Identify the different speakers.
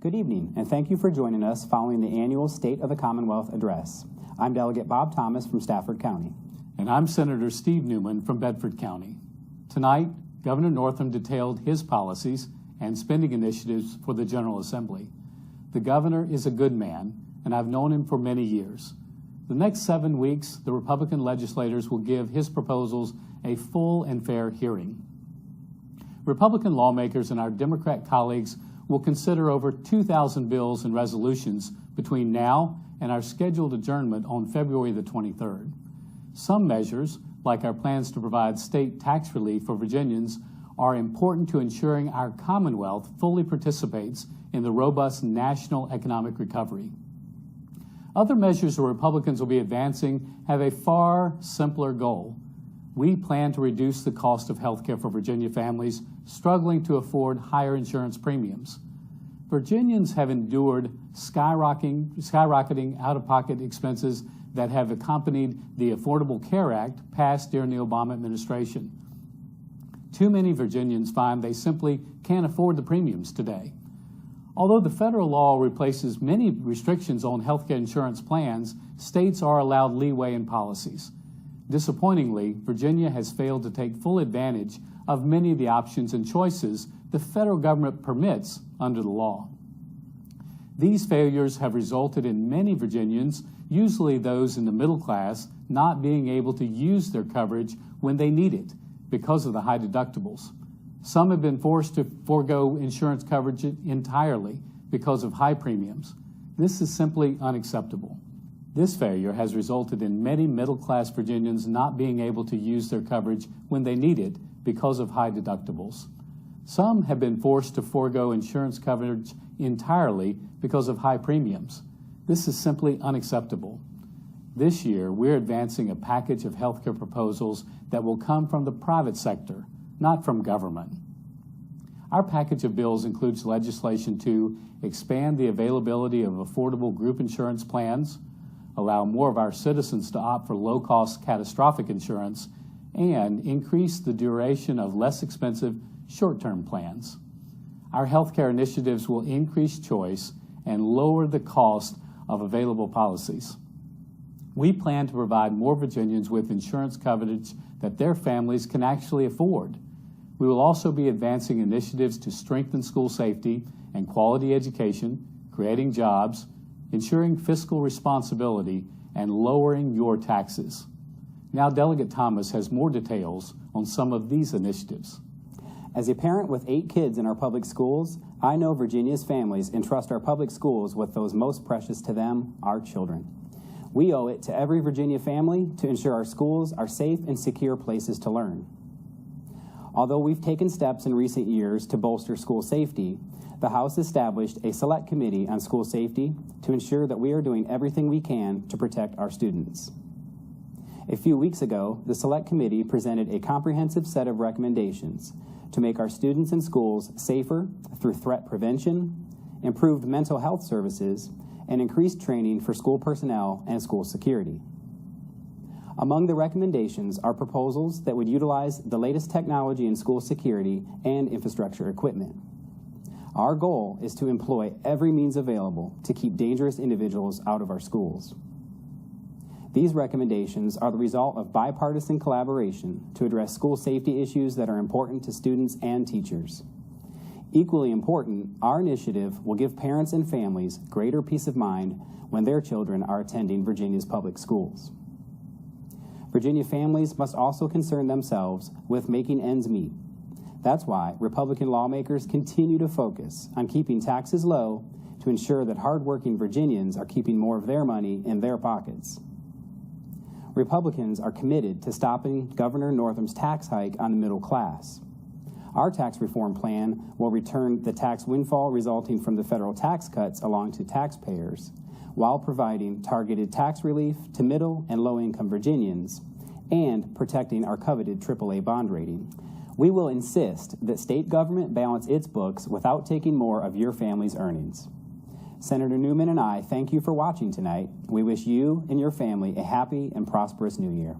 Speaker 1: Good evening, and thank you for joining us following the annual State of the Commonwealth Address. I'm Delegate Bob Thomas from Stafford County.
Speaker 2: And I'm Senator Steve Newman from Bedford County. Tonight, Governor Northam detailed his policies and spending initiatives for the General Assembly. The governor is a good man, and I've known him for many years. The next 7 weeks, the Republican legislators will give his proposals a full and fair hearing. Republican lawmakers and our Democrat colleagues will consider over 2,000 bills and resolutions between now and our scheduled adjournment on February the 23rd. Some measures, like our plans to provide state tax relief for Virginians, are important to ensuring our Commonwealth fully participates in the robust national economic recovery. Other measures the Republicans will be advancing have a far simpler goal. We plan to reduce the cost of health care for Virginia families struggling to afford higher insurance premiums. Virginians have endured skyrocketing out-of-pocket expenses that have accompanied the Affordable Care Act passed during the Obama administration. Too many Virginians find they simply can't afford the premiums today. Although the federal law replaces many restrictions on healthcare insurance plans, states are allowed leeway in policies. Disappointingly, Virginia has failed to take full advantage of many of the options and choices the federal government permits under the law. These failures have resulted in many Virginians, usually those in the middle class, not being able to use their coverage when they need it because of the high deductibles. Some have been forced to forego insurance coverage entirely because of high premiums. This is simply unacceptable. This failure has resulted in many middle-class Virginians not being able to use their coverage when they need it because of high deductibles. Some have been forced to forego insurance coverage entirely because of high premiums. This is simply unacceptable. This year, we're advancing a package of healthcare proposals that will come from the private sector, not from government. Our package of bills includes legislation to expand the availability of affordable group insurance plans, allow more of our citizens to opt for low-cost catastrophic insurance, and increase the duration of less expensive short-term plans. Our healthcare initiatives will increase choice and lower the cost of available policies. We plan to provide more Virginians with insurance coverage that their families can actually afford. We will also be advancing initiatives to strengthen school safety and quality education, creating jobs, ensuring fiscal responsibility, and lowering your taxes. Now, Delegate Thomas has more details on some of these initiatives.
Speaker 1: As a parent with 8 kids in our public schools, I know Virginia's families entrust our public schools with those most precious to them, our children. We owe it to every Virginia family to ensure our schools are safe and secure places to learn. Although we've taken steps in recent years to bolster school safety, the House established a select committee on school safety to ensure that we are doing everything we can to protect our students. A few weeks ago, the select committee presented a comprehensive set of recommendations to make our students in schools safer through threat prevention, improved mental health services, and increased training for school personnel and school security. Among the recommendations are proposals that would utilize the latest technology in school security and infrastructure equipment. Our goal is to employ every means available to keep dangerous individuals out of our schools. These recommendations are the result of bipartisan collaboration to address school safety issues that are important to students and teachers. Equally important, our initiative will give parents and families greater peace of mind when their children are attending Virginia's public schools. Virginia families must also concern themselves with making ends meet. That's why Republican lawmakers continue to focus on keeping taxes low to ensure that hardworking Virginians are keeping more of their money in their pockets. Republicans are committed to stopping Governor Northam's tax hike on the middle class. Our tax reform plan will return the tax windfall resulting from the federal tax cuts along to taxpayers, while providing targeted tax relief to middle and low-income Virginians and protecting our coveted AAA bond rating. We will insist that state government balance its books without taking more of your family's earnings. Senator Newman and I thank you for watching tonight. We wish you and your family a happy and prosperous new year.